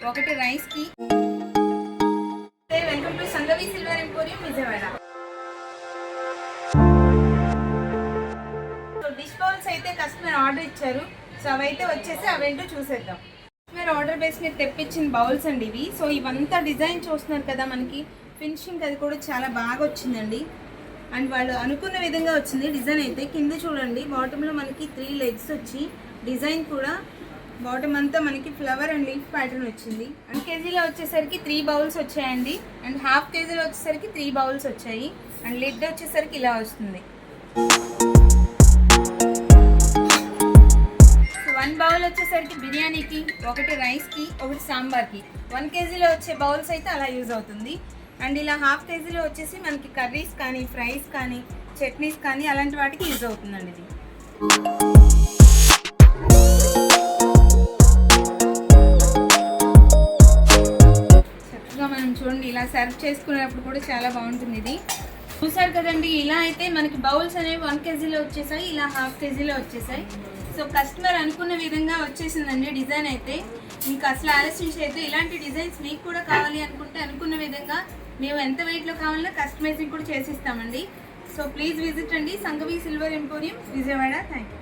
ఒకటి రైస్కి. Welcome to Sangavi silver emporium Vijayawada. So dish bowls అయితే కస్టమర్ ఆర్డర్ ఇచ్చారు. సో అవైతే వచ్చేసి అవేంటో చూసేద్దాం. కస్టమర్ ఆర్డర్ బేస్ మీద తెప్పించిన బౌల్స్ అండి ఇవి. సో ఇవంతా డిజైన్ చూస్తున్నారు కదా, మనకి ఫినిషింగ్ అది కూడా చాలా బాగా వచ్చిందండి. అండ్ వాళ్ళు అనుకున్న విధంగా వచ్చింది డిజైన్ అయితే. కింద చూడండి, బాటంలో మనకి 3 లెగ్స్ వచ్చి డిజైన్ కూడా బాటమ్ అంతా మనకి ఫ్లవర్ అండ్ లీఫ్ ప్యాటర్న్ వచ్చింది. 1 కేజీలో వచ్చేసరికి 3 బౌల్స్ వచ్చాయండి. అండ్ హాఫ్ కేజీలో వచ్చేసరికి 3 బౌల్స్ వచ్చాయి. అండ్ లిడ్ వచ్చేసరికి ఇలా వస్తుంది. 1 బౌల్ వచ్చేసరికి బిర్యానీకి, ఒకటి రైస్కి, ఒకటి సాంబార్కి. 1 కేజీలో వచ్చే బౌల్స్ అయితే అలా యూజ్ అవుతుంది. అండ్ ఇలా హాఫ్ కేజీలో వచ్చేసి మనకి కర్రీస్ కానీ, ఫ్రైస్ కానీ, చట్నీస్ కానీ అలాంటి వాటికి యూజ్ అవుతుందండి ఇది. చక్కగా మనం చూడండి ఇలా సర్వ్ చేసుకునేటప్పుడు కూడా చాలా బాగుంటుంది ఇది. చూసారు కదండి, ఇలా అయితే మనకి బౌల్స్ అనేవి 1 కేజీలో వచ్చేసాయి, ఇలా హాఫ్ కేజీలో వచ్చేసాయి. సో కస్టమర్ అనుకున్న విధంగా వచ్చేసిందండి డిజైన్ అయితే. ఇంకా అసలు ఆలస్యం చేయొద్దు. ఇలాంటి డిజైన్స్ మీకు కూడా కావాలి అనుకుంటే అనుకున్న విధంగా మేము ఎంత వెయిట్లో కావాలన్నా కస్టమైజింగ్ కూడా చేసిస్తామండి. సో ప్లీజ్ విజిట్ అండి Sangavi silver emporium Vijayawada. Thank you.